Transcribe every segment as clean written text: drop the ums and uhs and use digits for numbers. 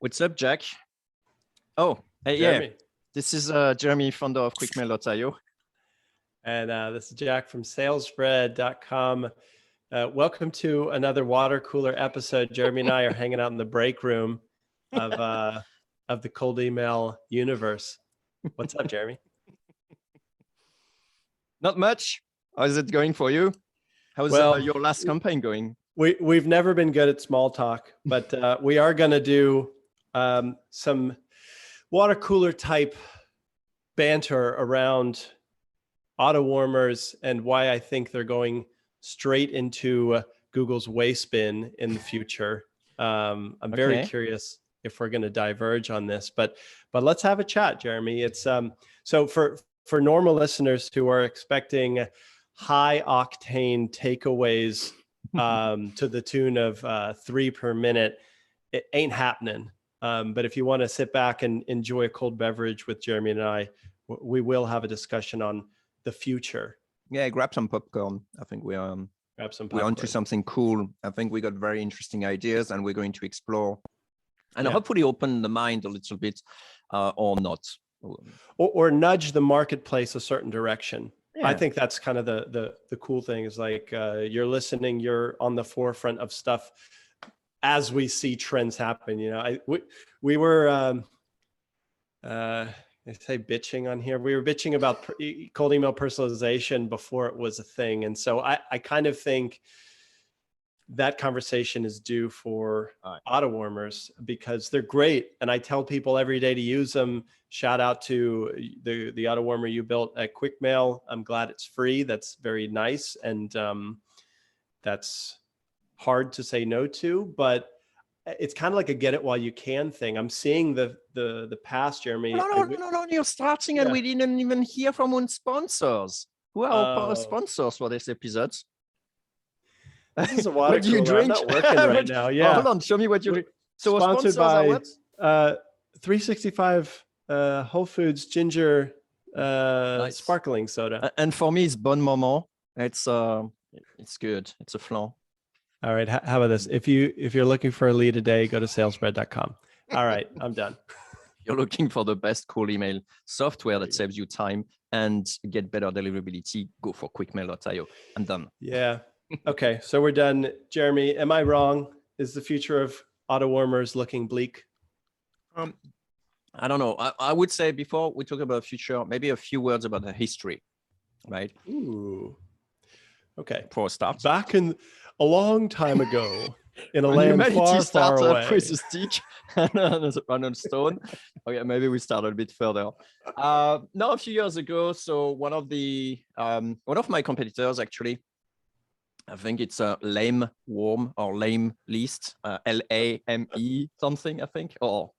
What's up, Jack? Oh, hey, yeah. This is Jeremy, founder of QuickMail.io. And this is Jack from salesbread.com. Welcome to another water cooler episode. Jeremy and I are hanging out in the break room of the cold email universe. What's up, Jeremy? Not much. How is it going for you? How's your last campaign going? We've never been good at small talk, but we are going to do some water cooler type banter around auto warmers and why I think they're going straight into Google's waste bin in the future. I'm very curious if we're going to diverge on this, but let's have a chat, Jeremy. It's so for normal listeners who are expecting high octane takeaways to the tune of 3 per minute, it ain't happening. But if you want to sit back and enjoy a cold beverage with Jeremy and I, we will have a discussion on the future. Yeah, grab some popcorn. I think we're onto something cool. I think we got very interesting ideas, and we're going to explore and hopefully open the mind a little bit, or not, or nudge the marketplace a certain direction. Yeah. I think that's kind of the cool thing is like you're listening, you're on the forefront of stuff as we see trends happen. You know, we were I say bitching on here. We were bitching about cold email personalization before it was a thing. And so I kind of think that conversation is due for auto warmers because they're great. And I tell people every day to use them. Shout out to the auto warmer you built at QuickMail. I'm glad it's free. That's very nice. And that's hard to say no to, but it's kind of like a get it while you can thing. I'm seeing the past, Jeremy. No, you're starting and we didn't even hear from our sponsors. Who are our sponsors for this episode? This is a water cooler. You drink? I'm not working right now. Yeah. Oh, hold on, show me what you're... So sponsored by 365 Whole Foods Ginger nice. Sparkling soda. And for me, it's Bon Moment. It's good. It's a flan. All right. How about this? If you're looking for a lead today, go to salesbread.com. All right. I'm done. You're looking for the best cold email software that saves you time and get better deliverability, go for QuickMail.io. I'm done. Yeah. Okay. So we're done. Jeremy, am I wrong? Is the future of auto warmers looking bleak? I don't know. I would say before we talk about the future, maybe a few words about the history, right? Ooh. Okay. For a start. Back in a long time ago, in a land far, far away. With a stick and a stone. Okay, maybe we start a bit further. No, a few years ago. So one of my competitors, actually, I think it's a lame worm or lame list, LAME something, I think, or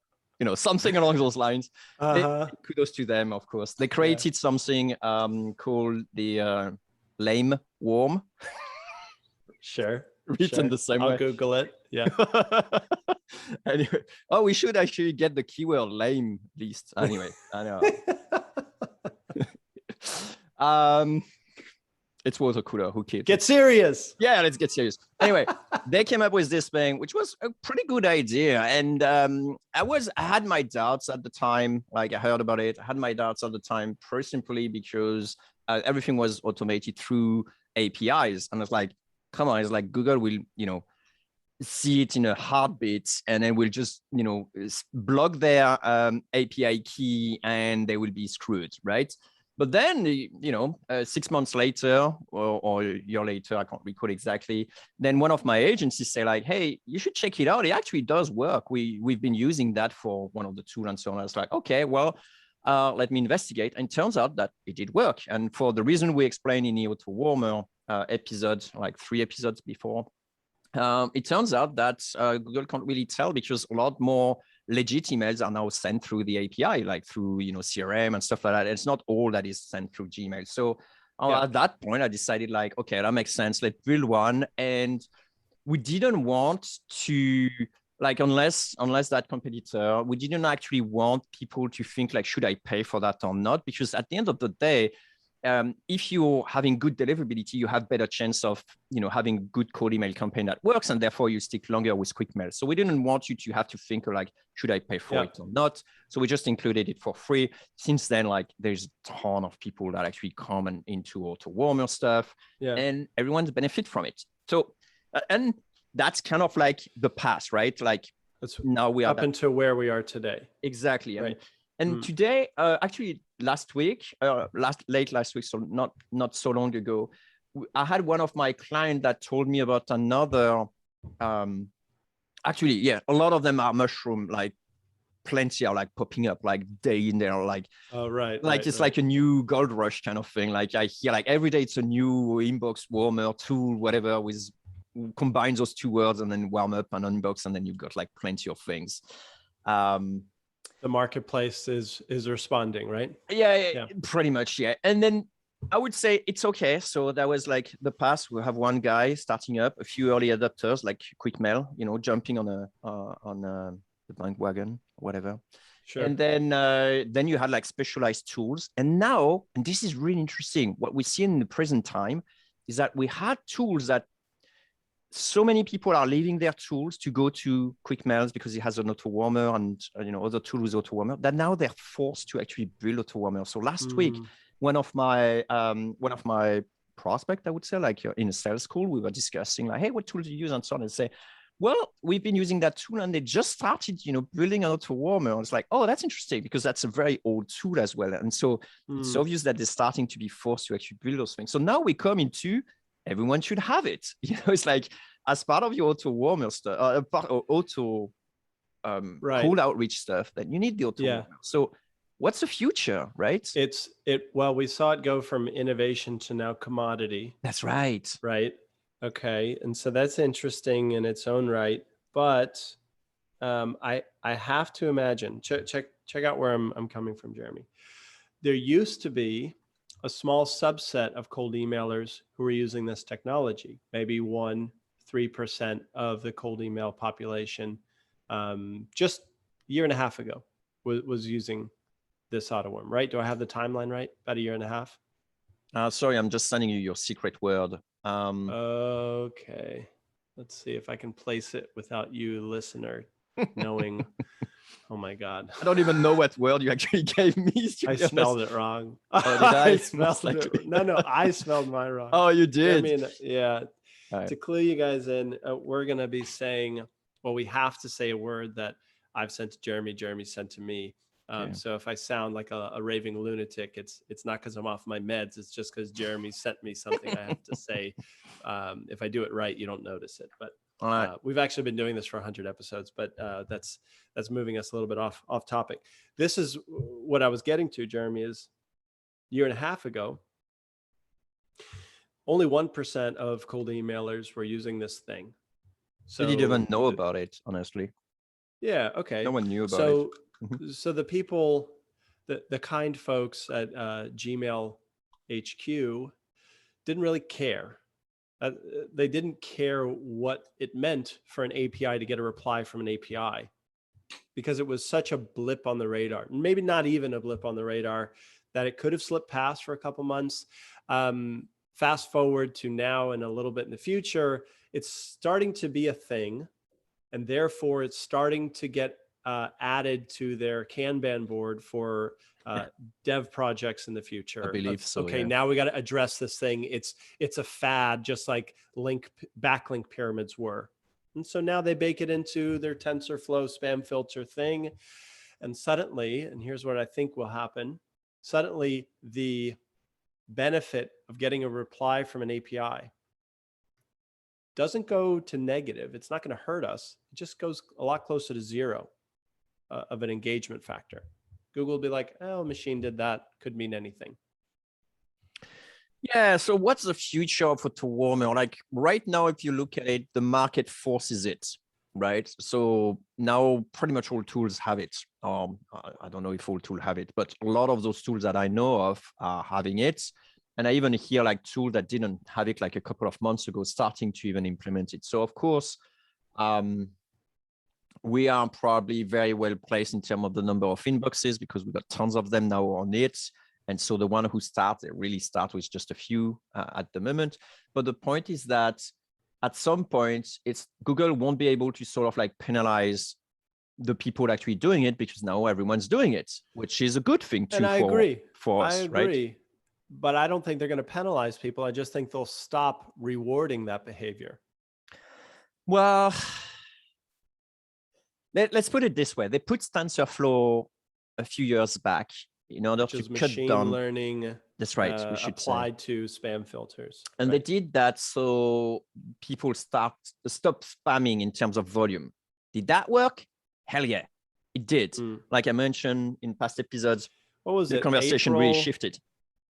something along those lines. Kudos to them, of course. They created something called the lame worm. Sure. Written the same way. I'll Google it. Yeah. Anyway, we should actually get the keyword lame list. Anyway, I know. It's water cooler. Who cares? Get serious. Yeah, let's get serious. Anyway, they came up with this thing, which was a pretty good idea. And I had my doubts at the time. Like I heard about it. I had my doubts at the time, pretty simply because everything was automated through APIs. And I was like, come on, it's like Google will, see it in a heartbeat and then will just, block their API key and they will be screwed, right? But then, 6 months later or a year later, I can't recall exactly, then one of my agencies say like, hey, you should check it out. It actually does work. We've been using that for one of the tools and so on. I was like, okay, well, let me investigate. And it turns out that it did work. And for the reason we explained in the Auto Warmer episode, like 3 episodes before, it turns out that Google can't really tell because a lot more legit emails are now sent through the API, like through CRM and stuff like that. It's not all that is sent through Gmail. So at that point, I decided like, okay, that makes sense. Let's build one. And we didn't want to like, unless that competitor, we didn't actually want people to think like, should I pay for that or not? Because at the end of the day, if you're having good deliverability, you have better chance of, having good cold email campaign that works, and therefore you stick longer with QuickMail. So we didn't want you to have to think like, should I pay for it or not? So we just included it for free. Since then, like there's a ton of people that actually come into AutoWarmer stuff, and everyone's benefit from it. So, and that's kind of like the past, right? Like now we are up into where we are today. Exactly. Right. And today, actually last week, late last week, so not so long ago, I had one of my clients that told me about another, actually, a lot of them are mushroom, like plenty are like popping up like day in there, like, it's like a new gold rush kind of thing. Like I hear like every day it's a new inbox warmer tool, whatever, with combine those two words and then warm up and unbox, and then you've got like plenty of things. The marketplace is responding, right? Yeah, pretty much. Yeah. And then I would say it's okay. So that was like the past. We have one guy starting up, a few early adopters like QuickMail, jumping on the bandwagon, whatever. Sure. And then you had like specialized tools. And now, and this is really interesting, what we see in the present time is that we had tools that so many people are leaving their tools to go to QuickMails because it has an AutoWarmer and other tools with AutoWarmer, that now they're forced to actually build AutoWarmer. So last week, one of my prospect, I would say, like in a sales call, we were discussing like, hey, what tool do you use, and so on, and say, well, we've been using that tool and they just started, building an AutoWarmer. And it's like, oh, that's interesting because that's a very old tool as well. And so it's obvious that they're starting to be forced to actually build those things. So now we come into everyone should have it. It's like as part of your AutoWarmer stuff, cold outreach stuff, that you need the AutoWarmer. So what's the future, right? Well, we saw it go from innovation to now commodity. That's right. Right. Okay. And so that's interesting in its own right. But I have to imagine, check out where I'm coming from, Jeremy. There used to be a small subset of cold emailers who were using this technology, maybe 1-3% of the cold email population, just a year and a half ago was using this AutoWarmer, right? Do I have the timeline right? About a year and a half? Sorry, I'm just sending you your secret word. Okay. Let's see if I can place it without you, listener, knowing. Oh my God. I don't even know what word you actually gave me. I spelled it wrong. Oh, did I? I spelled it. No, I spelled mine wrong. Oh, you did? Right. To clue you guys in, we're going to be saying, well, we have to say a word that I've sent to Jeremy, Jeremy sent to me. So if I sound like a raving lunatic, it's not because I'm off my meds. It's just because Jeremy sent me something I have to say. If I do it right, you don't notice it. But we've actually been doing this for 100 episodes, but that's moving us a little bit off topic. This is what I was getting to, Jeremy, is a year and a half ago, only 1% of cold emailers were using this thing. So you didn't even know about it, honestly. Yeah. Okay. No one knew about it. So the people, the kind folks at Gmail HQ didn't really care. They didn't care what it meant for an API to get a reply from an API, because it was such a blip on the radar, maybe not even a blip on the radar, that it could have slipped past for a couple months. Fast forward to now and a little bit in the future, it's starting to be a thing, and therefore it's starting to get added to their Kanban board for dev projects in the future. I believe so. Okay, now we got to address this thing. It's a fad, just like backlink pyramids were. And so now they bake it into their TensorFlow spam filter thing. And suddenly, and here's what I think will happen, suddenly the benefit of getting a reply from an API doesn't go to negative. It's not going to hurt us. It just goes a lot closer to zero of an engagement factor. Google will be like, oh, machine did that. Could mean anything. Yeah. So what's the future of AutoWarmer? Like right now, if you look at it, the market forces it, right? So now pretty much all tools have it. I don't know if all tools have it, but a lot of those tools that I know of are having it. And I even hear like tools that didn't have it like a couple of months ago starting to even implement it. So of course, we are probably very well placed in terms of the number of inboxes because we've got tons of them now on it. And so the one who starts, they really start with just a few at the moment. But the point is that at some point, Google won't be able to sort of like penalize the people actually doing it, because now everyone's doing it, which is a good thing too. And I agree. For us, I agree. right? But I don't think they're going to penalize people. I just think they'll stop rewarding that behavior. Well, let's put it this way. They put TensorFlow a few years back in order to cut machine down learning. That's right. We should applied to spam filters. And they did that so people stop spamming in terms of volume. Did that work? Hell yeah, it did. Like I mentioned in past episodes, what was the conversation really shifted.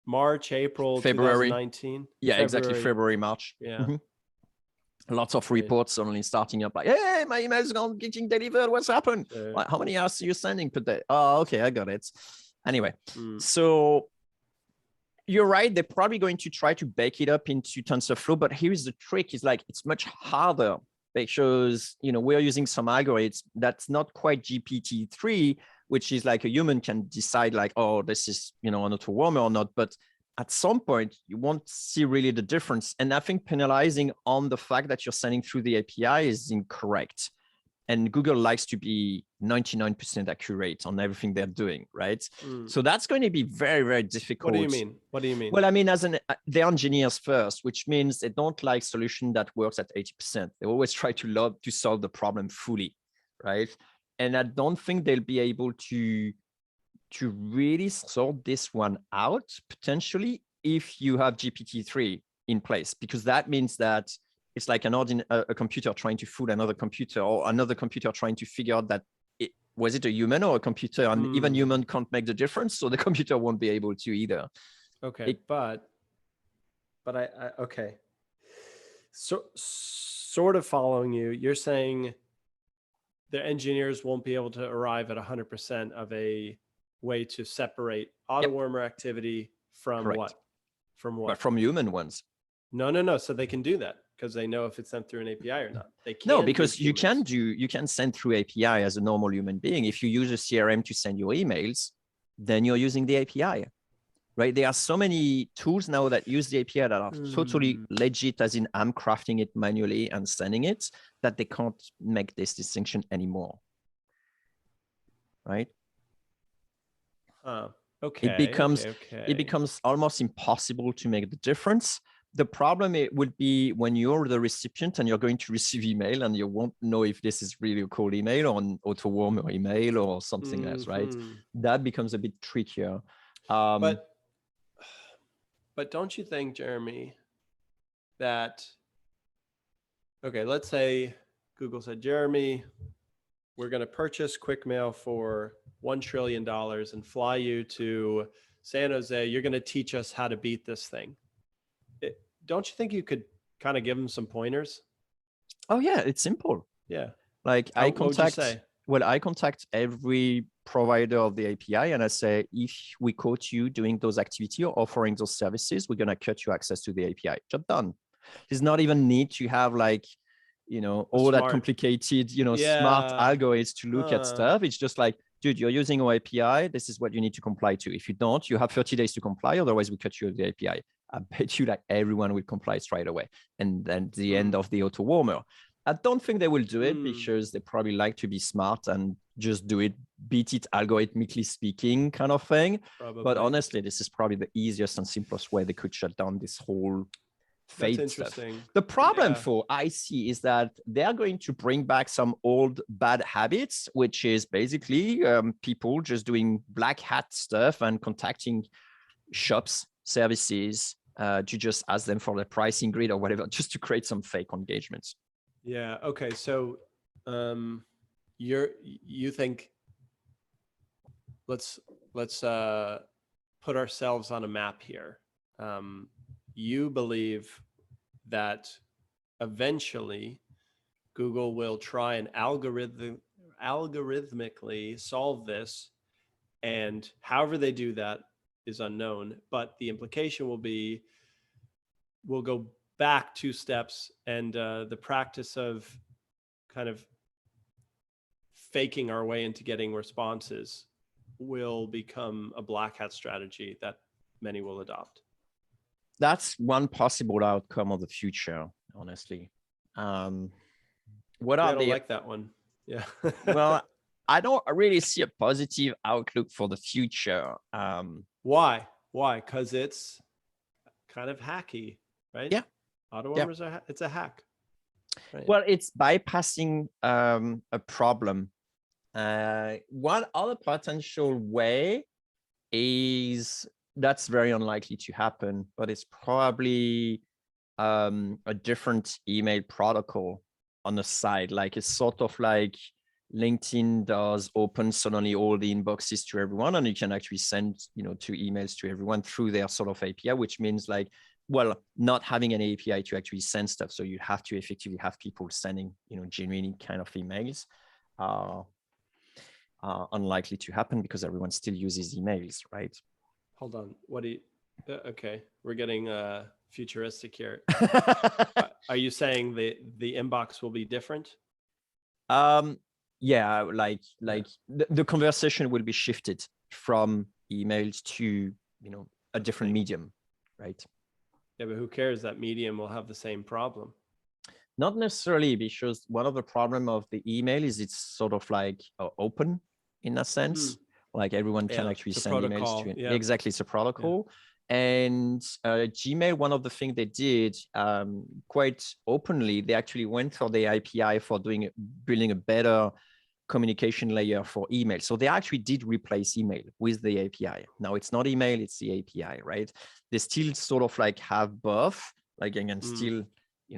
March, April, February. 2019? Yeah, February. Exactly. February, March. Yeah. Lots of reports suddenly starting up like, hey, my email is not getting delivered. What's happened? Like, how many hours are you sending per day? Oh, okay, I got it. Anyway, so you're right. They're probably going to try to bake it up into TensorFlow, but here's the trick: is like it's much harder because we're using some algorithms that's not quite GPT-3, which is like a human can decide like, oh, this is an auto warmer or not. But at some point, you won't see really the difference. And I think penalizing on the fact that you're sending through the API is incorrect. And Google likes to be 99% accurate on everything they're doing, right? So that's going to be very, very difficult. What do you mean? What do you mean? Well, I mean, they're engineers first, which means they don't like solution that works at 80%. They always try to solve the problem fully, right? And I don't think they'll be able to really sort this one out potentially if you have GPT-3 in place, because that means that it's like a computer trying to fool another computer, or another computer trying to figure out that was it a human or a computer, and even human can't make the difference, so the computer won't be able to either. Okay, but I okay. So sort of following you, you're saying the engineers won't be able to arrive at 100% of a way to separate auto warmer activity from what? From what? But from human ones. No. So they can do that because they know if it's sent through an API or not. They can't. No, because you can send through API as a normal human being. If you use a CRM to send your emails, then you're using the API, right? There are so many tools now that use the API that are totally legit, as in I'm crafting it manually and sending it, that they can't make this distinction anymore, right? Okay. It becomes almost impossible to make the difference. The problem would be when you're the recipient and you're going to receive email and you won't know if this is really a cold email or an auto warmer email or something else, right? That becomes a bit trickier. But don't you think, Jeremy, that, okay, let's say Google said, Jeremy, we're going to purchase QuickMail for $1 trillion and fly you to San Jose. You're going to teach us how to beat this thing. Don't you think you could kind of give them some pointers? Oh yeah, it's simple. Yeah. Like I contact every provider of the API and I say, if we caught you doing those activities or offering those services, we're going to cut you access to the API. Job done. There's not even need to have like, all that complicated, smart algorithms to look at stuff. It's just like, dude, you're using our API. This is what you need to comply to. If you don't, you have 30 days to comply. Otherwise, we cut you the API. I bet you that everyone will comply straight away. And then the end of the auto warmer. I don't think they will do it because they probably like to be smart and just do it, beat it algorithmically speaking kind of thing. Probably. But honestly, this is probably the easiest and simplest way they could shut down this whole fade stuff. The problem for IC is that they're going to bring back some old bad habits, which is basically people just doing black hat stuff and contacting shops, services, to just ask them for the pricing grid or whatever, just to create some fake engagements. Yeah. Okay. So you think let's put ourselves on a map here. You believe that eventually Google will try and algorithmically solve this, and however they do that is unknown, but the implication will be we'll go back 2 steps, and the practice of kind of faking our way into getting responses will become a black hat strategy that many will adopt? That's one possible outcome of the future, honestly. What I are don't the like that one. Yeah. well, I don't really see a positive outlook for the future. Why? Because it's kind of hacky, right? Yeah. Auto Yeah. warmers it's a hack. Right. Well, it's bypassing a problem. One other potential way is that's very unlikely to happen, but it's probably a different email protocol on the side. Like it's sort of like LinkedIn does open suddenly all the inboxes to everyone, and you can actually send, two emails to everyone through their sort of API, which means like, well, not having an API to actually send stuff. So you have to effectively have people sending, genuine kind of emails. Unlikely to happen because everyone still uses emails, right? Hold on. What do you? Okay, we're getting futuristic here. Are you saying the inbox will be different? Yeah, like the conversation will be shifted from emails to a different medium, right? Yeah, but who cares? That medium will have the same problem. Not necessarily, because one of the problem of the email is it's sort of like open in a sense. Like everyone can actually send emails to it. Yeah. Exactly, it's a protocol. Yeah. And Gmail, one of the things they did quite openly, they actually went for the API for building a better communication layer for email. So they actually did replace email with the API. Now it's not email, it's the API, right? They still sort of like have both, like you can still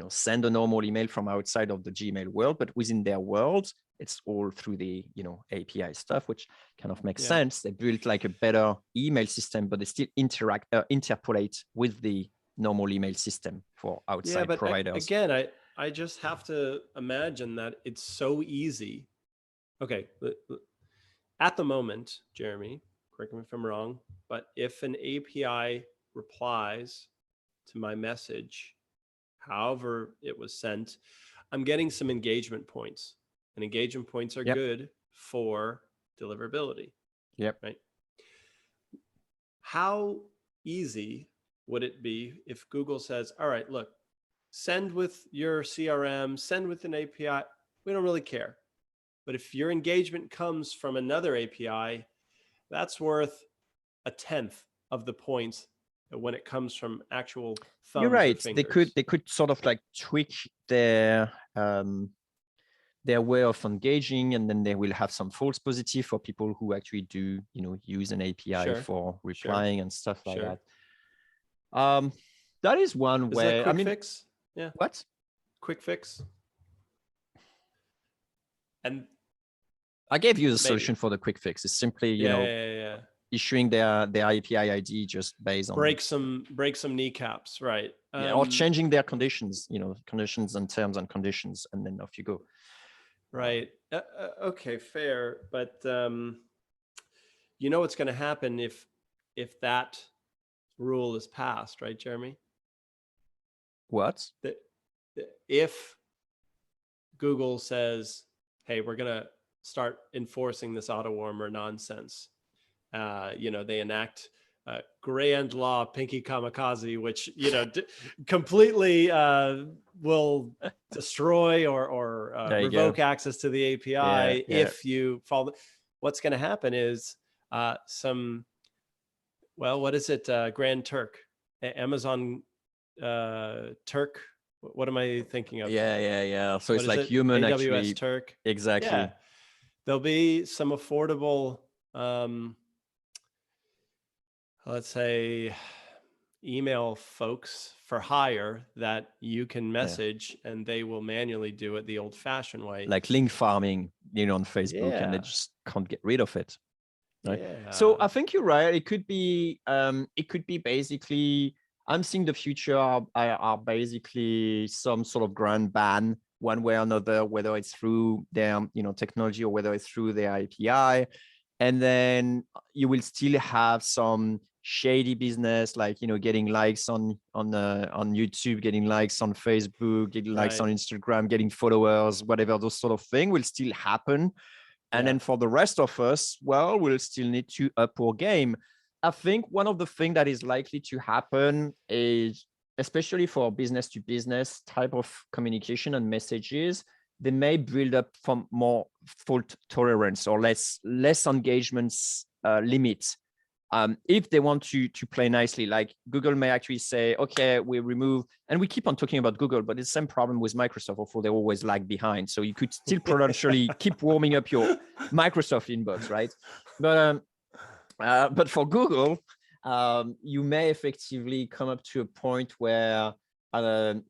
send a normal email from outside of the Gmail world, but within their world, it's all through the API stuff, which kind of makes sense. They built like a better email system, but they still interpolate with the normal email system for outside providers. Again, I just have to imagine that it's so easy. Okay, at the moment, Jeremy, correct me if I'm wrong, but if an API replies to my message, however it was sent, I'm getting some engagement points. And engagement points are good for deliverability. Yep. Right. How easy would it be if Google says, all right, look, send with your CRM, send with an API. We don't really care. But if your engagement comes from another API, that's worth 1/10 of the points when it comes from actual thumbs. You're right. Or fingers. They could sort of like tweak their way of engaging, and then they will have some false positive for people who actually do, use an API for replying and stuff like that. That is one way. That quick fix? Yeah. What? Quick fix. And I gave you the solution for the quick fix. It's simply, issuing their API ID just based on break some kneecaps, right? Or changing their conditions, conditions and terms and conditions, and then off you go. Right. Okay, fair. But what's going to happen if that rule is passed, right, Jeremy? What? If Google says, hey, we're going to start enforcing this auto warmer nonsense, they enact grand law pinky kamikaze, which completely will destroy or revoke access to the API if you follow. What's going to happen is what is it? Grand Turk, Amazon Turk. What am I thinking of? Yeah. So it's like human AWS actually. Turk. Exactly. Yeah. There'll be some affordable, let's say, email folks for hire that you can message and they will manually do it the old-fashioned way. Like link farming, on Facebook, and they just can't get rid of it. Right? So I think you're right. It could be basically, I'm seeing the future are basically some sort of grand ban one way or another, whether it's through their technology or whether it's through their API. And then you will still have some shady business, like getting likes on YouTube, getting likes on Facebook, getting likes on Instagram, getting followers, whatever, those sort of thing will still happen. And then for the rest of us, well, we'll still need to up our game. I think one of the things that is likely to happen is, especially for business to business type of communication and messages, they may build up from more fault tolerance or less engagements limits. If they want to play nicely, like Google may actually say, okay, we remove, and we keep on talking about Google, but it's the same problem with Microsoft, although they always lag behind. So you could still potentially keep warming up your Microsoft inbox, right? But for Google, you may effectively come up to a point where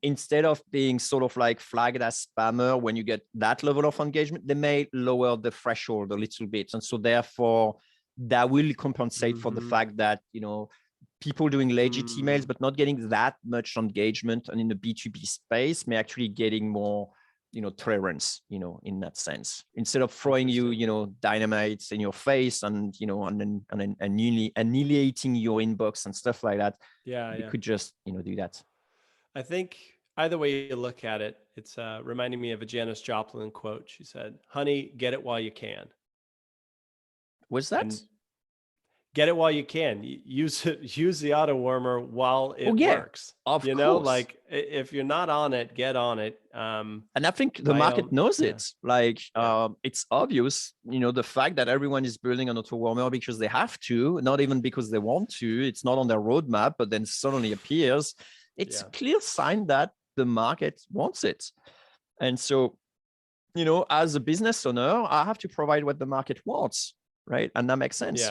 instead of being sort of like flagged as spammer when you get that level of engagement, they may lower the threshold a little bit. And so therefore, that will compensate for the fact that, people doing legit emails, but not getting that much engagement, and in the B2B space may actually getting more, tolerance, in that sense, instead of throwing you, dynamites in your face and, and then annihilating your inbox and stuff like that. You could just, do that. I think either way you look at it, it's reminding me of a Janis Joplin quote. She said, "Honey, get it while you can." Was that? And get it while you can. Use the auto warmer while it works. Of course. Like if you're not on it, get on it. And I think the market knows it. Like it's obvious, the fact that everyone is building an auto warmer because they have to, not even because they want to. It's not on their roadmap, but then suddenly appears. It's a clear sign that the market wants it. And so, as a business owner, I have to provide what the market wants, right? And that makes sense.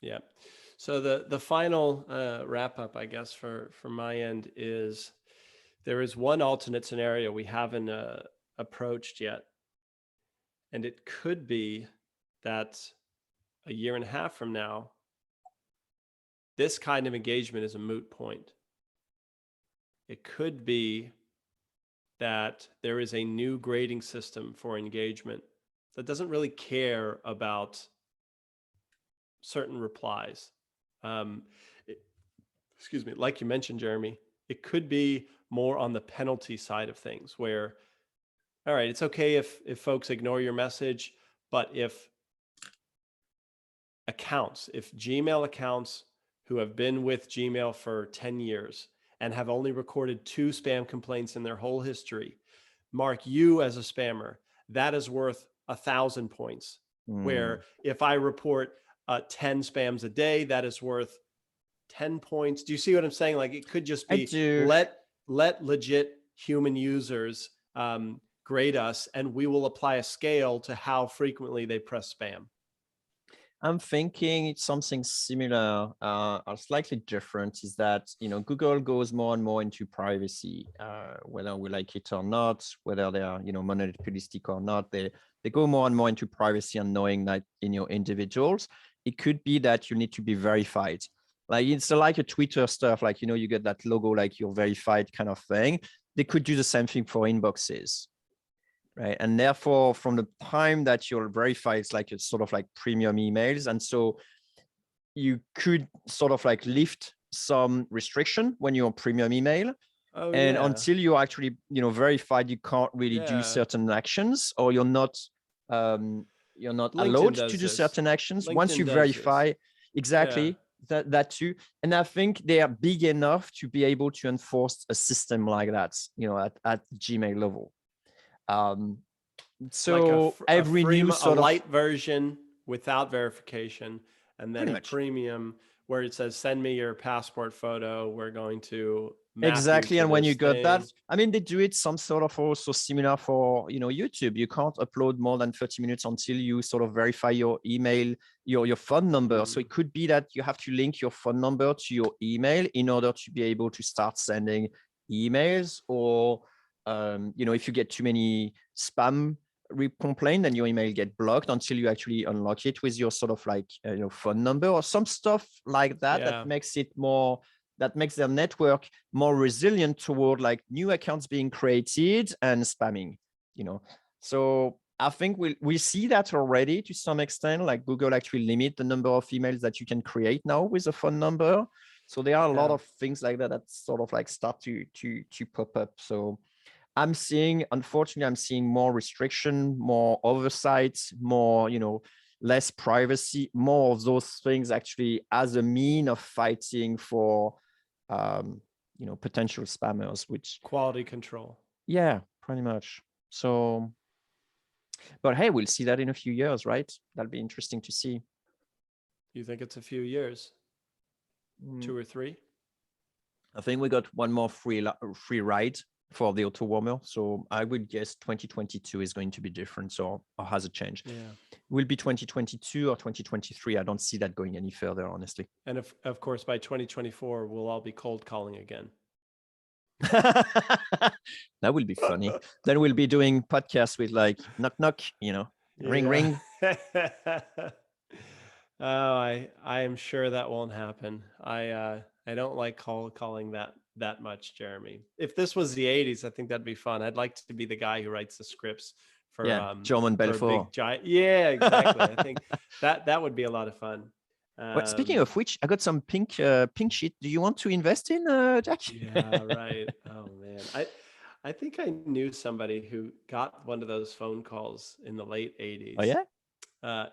Yeah. So the final wrap up, I guess, for my end is there is one alternate scenario we haven't approached yet. And it could be that a year and a half from now, this kind of engagement is a moot point. It could be that there is a new grading system for engagement that doesn't really care about certain replies. Excuse me, like you mentioned, Jeremy, it could be more on the penalty side of things where, all right, it's okay if folks ignore your message, but if Gmail accounts who have been with Gmail for 10 years and have only recorded 2 spam complaints in their whole history, mark you as a spammer, that is worth 1,000 points. Where if I report 10 spams a day, that is worth 10 points. Do you see what I'm saying? Like it could just be let legit human users grade us, and we will apply a scale to how frequently they press spam. I'm thinking it's something similar or slightly different, is that, Google goes more and more into privacy, whether we like it or not, whether they are, monopolistic or not, they go more and more into privacy and knowing that in your individuals, it could be that you need to be verified. Like it's like a Twitter stuff, like, you get that logo, like you're verified kind of thing. They could do the same thing for inboxes. Right. And therefore, from the time that you're verified, it's like it's sort of like premium emails. And so you could sort of like lift some restriction when you're on premium email. Until you're actually, verified, you can't really do certain actions, or you're not allowed to do certain actions. LinkedIn, once you verify, that too. And I think they are big enough to be able to enforce a system like that, at Gmail level. So like every new sort of light version without verification, and then a premium where it says, send me your passport photo. We're going to exactly. And when you got that, I mean, they do it some sort of also similar for, YouTube. You can't upload more than 30 minutes until you sort of verify your email, your phone number. So it could be that you have to link your phone number to your email in order to be able to start sending emails, or if you get too many spam complaint, then your email get blocked until you actually unlock it with your sort of like phone number or some stuff like that. That makes it more, that makes their network more resilient toward like new accounts being created and spamming. So I think we see that already to some extent. Like Google actually limit the number of emails that you can create now with a phone number. So there are a lot of things like that that sort of like start to pop up. So Unfortunately, I'm seeing more restriction, more oversight, more, less privacy, more of those things actually as a mean of fighting for, potential spammers, which, Quality control. yeah, pretty much. So, but hey, we'll see that in a few years, right? That'll be interesting to see. You think it's a few years? 2 or 3? I think we got one more free ride for the auto warmer. So I would guess 2022 is going to be different. So, or has it changed? Yeah. Will be 2022 or 2023. I don't see that going any further, honestly. And of course, by 2024, we'll all be cold calling again. That will be funny. Then we'll be doing podcasts with like knock knock, ring ring. Oh, I am sure that won't happen. I don't like calling that much, Jeremy. If this was the 80s, I think that'd be fun. I'd like to be the guy who writes the scripts for German for a Belfort. big giant. Yeah, exactly. I think that would be a lot of fun. Well, speaking of which, I got some pink sheet. Do you want to invest in, Jack? Yeah, right. Oh man. I think I knew somebody who got one of those phone calls in the late 80s. Oh yeah?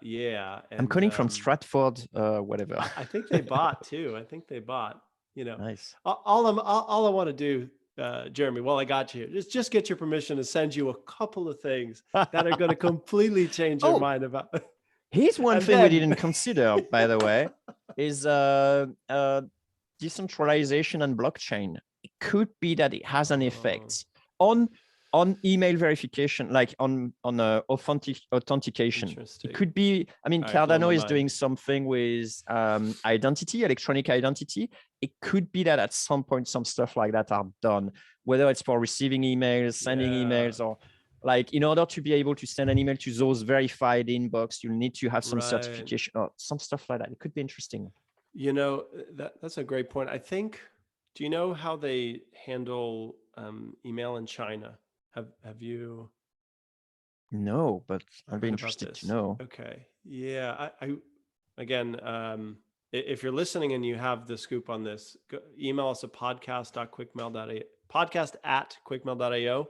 Yeah. And, I'm calling from Stratford, whatever. I think they bought too. I think they bought, Nice. all I want to do, Jeremy, while I got you here, just get your permission to send you a couple of things that are going to completely change your mind about. Here's one thing we didn't consider, by the way, is decentralization and blockchain. It could be that it has an effect on email verification, like on authentication. It could be, Cardano is doing something with identity, electronic identity. It could be that at some point, some stuff like that are done, whether it's for receiving emails, sending emails, or like in order to be able to send an email to those verified inbox, you need to have some certification or some stuff like that. It could be interesting. That's a great point. I think, do you know how they handle email in China? Have you? No, but I'd be interested to know. Okay. Yeah. I again, if you're listening and you have the scoop on this, email us at podcast@quickmail.io.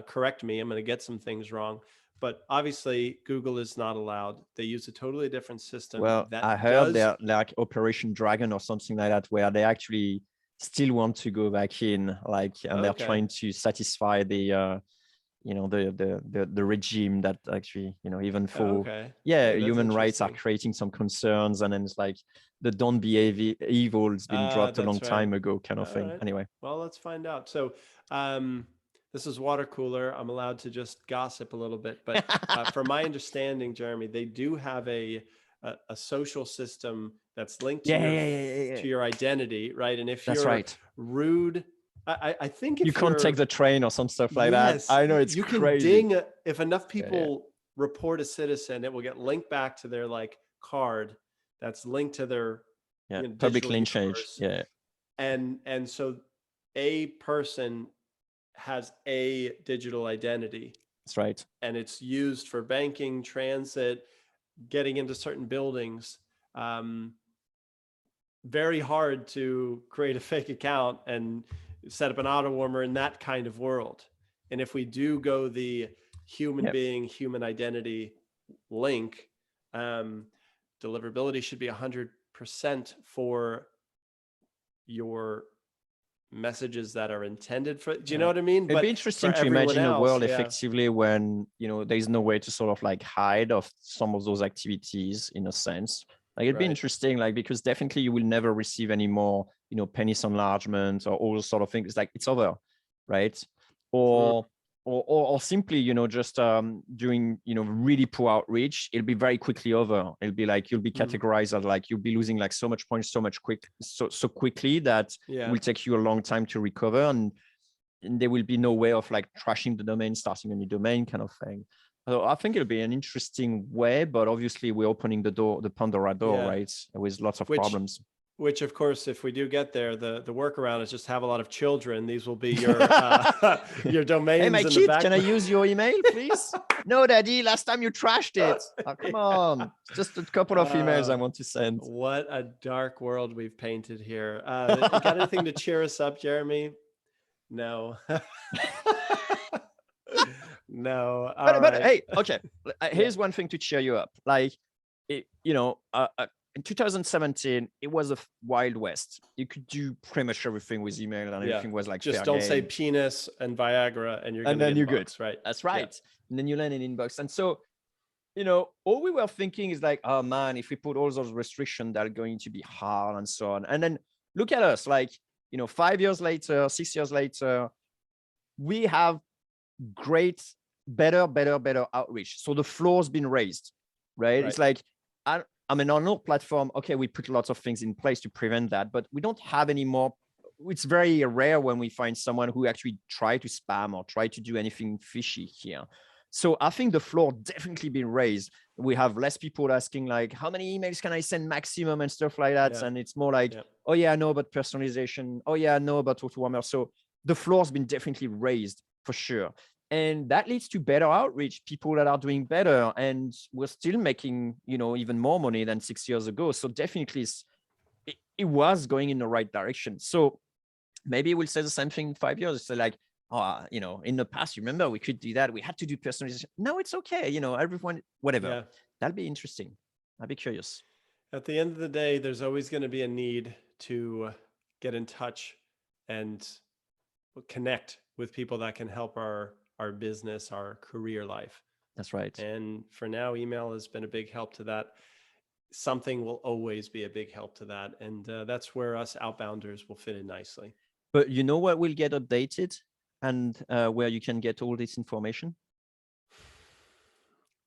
Correct me. I'm going to get some things wrong. But obviously, Google is not allowed. They use a totally different system. Well, I heard they're like Operation Dragon or something like that, where they actually still want to go back in, and they're trying to satisfy the regime that actually, even for human rights are creating some concerns, and then it's like the don't be evil has been dropped a long time ago kind of thing. Right. Anyway, well, let's find out. So this is water cooler. I'm allowed to just gossip a little bit, but from my understanding, Jeremy, they do have a social system that's linked to your identity, right? And if you're rude, I think if you can't take the train or some stuff like that. I know it's crazy. You can ding if enough people report a citizen, it will get linked back to their card that's linked to their public linkage. Yeah. And so a person has a digital identity. That's right. And it's used for banking, transit, getting into certain buildings. Very hard to create a fake account and set up an auto warmer in that kind of world. And if we do go the human being, human identity link, deliverability should be 100% for your messages that are intended for, do you know what I mean? It'd be interesting to imagine a world effectively when, there's no way to sort of hide of some of those activities in a sense. It'd be interesting, because definitely you will never receive any more, penis enlargement or all those sort of things. It's over, right? Or simply, just doing, really poor outreach. It'll be very quickly over. It'll be you'll be categorized as you'll be losing so much points so quickly that it will take you a long time to recover, and there will be no way of trashing the domain, starting a new domain kind of thing. So I think it'll be an interesting way, but obviously we're opening the Pandora door, right? With lots of problems. Which, of course, if we do get there, the workaround is just have a lot of children. These will be your your domains. Hey, my kid, can I use your email, please? No, Daddy. Last time you trashed it. Oh, come on. Just a couple of emails I want to send. What a dark world we've painted here. You got anything to cheer us up, Jeremy? No. No. But hey, okay. Here's one thing to cheer you up. Like, in 2017, it was a wild west. You could do pretty much everything with email, and everything was like just fair don't game. say penis and Viagra, and you're And gonna then get you're inbox, good, right? That's right. And then you land in inbox. And so, all we were thinking is like, oh man, if we put all those restrictions, they're going to be hard and so on. And then look at us, like, 5 years later, 6 years later, we have great, better outreach. So the floor's been raised, right? It's like, I mean, on our platform, okay, we put lots of things in place to prevent that, but we don't have any more. It's very rare when we find someone who actually try to spam or try to do anything fishy here. So I think the floor definitely been raised. We have less people asking like, how many emails can I send maximum and stuff like that. And it's more like, oh yeah, I know about personalization. Oh yeah, I know about auto-warmer. So the floor's been definitely raised for sure. And that leads to better outreach, people that are doing better. And we're still making, even more money than 6 years ago. So definitely it was going in the right direction. So maybe we'll say the same thing in 5 years. So like, in the past, you remember we could do that. We had to do personalization. No, it's okay. Everyone, whatever. Yeah. That'd be interesting. I'd be curious. At the end of the day, there's always going to be a need to get in touch and connect with people that can help our business, our career life. That's right. And for now, email has been a big help to that. Something will always be a big help to that. And that's where us outbounders will fit in nicely. But you know what will get updated and where you can get all this information?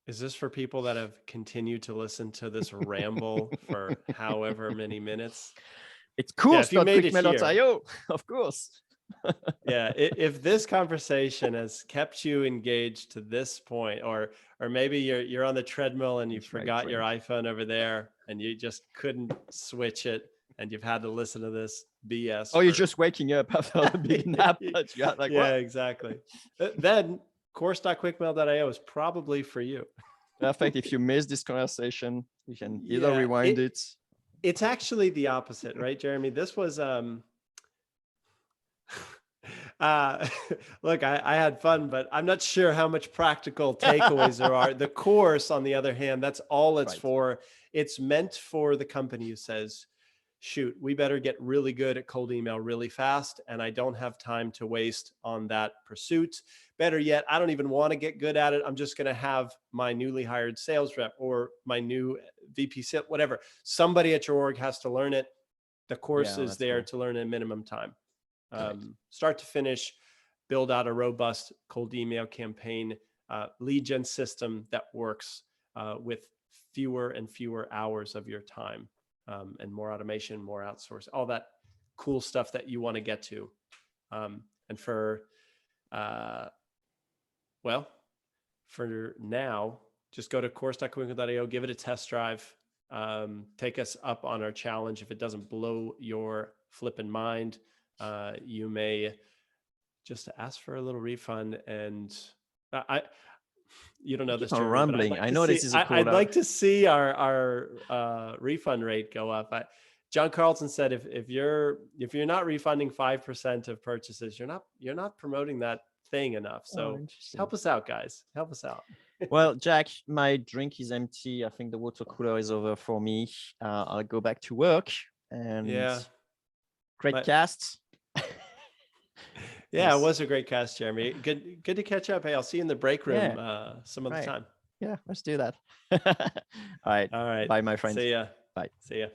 Is this for people that have continued to listen to this ramble for however many minutes? It's course.quickmail.io, of course. Yeah, if this conversation has kept you engaged to this point, or maybe you're on the treadmill and you forgot your iPhone over there and you just couldn't switch it and you've had to listen to this BS. Oh, you're just waking up after a big nap. Like, yeah, what? exactly. Then course.quickmail.io is probably for you. Perfect. If you missed this conversation, you can either rewind it. It's actually the opposite, right, Jeremy? This was look, I had fun, but I'm not sure how much practical takeaways there are. The course, on the other hand, that's all it's for. It's meant for the company who says, shoot, we better get really good at cold email really fast, and I don't have time to waste on that pursuit. Better yet, I don't even want to get good at it. I'm just going to have my newly hired sales rep or my new VP sales, whatever. Somebody at your org has to learn it. The course is there to learn in minimum time. Start to finish, build out a robust cold email campaign, lead gen system that works with fewer and fewer hours of your time, and more automation, more outsource, all that cool stuff that you want to get to. And for now, just go to course.quickmail.io, give it a test drive, take us up on our challenge. If it doesn't blow your flipping mind, you may just ask for a little refund. And you don't know this, Jeremy, rambling. I know this is a cool. I'd like to see our refund rate go up. John Carlton said if you're not refunding 5% of purchases, you're not promoting that thing enough. So help us out, guys. Help us out. Well, Jack, my drink is empty. I think the water cooler is over for me. I'll go back to work. And great cast. Yeah, it was a great cast, Jeremy. Good to catch up. Hey, I'll see you in the break room some other time. Yeah, let's do that. All right. All right. Bye, my friend. See ya. Bye. See ya.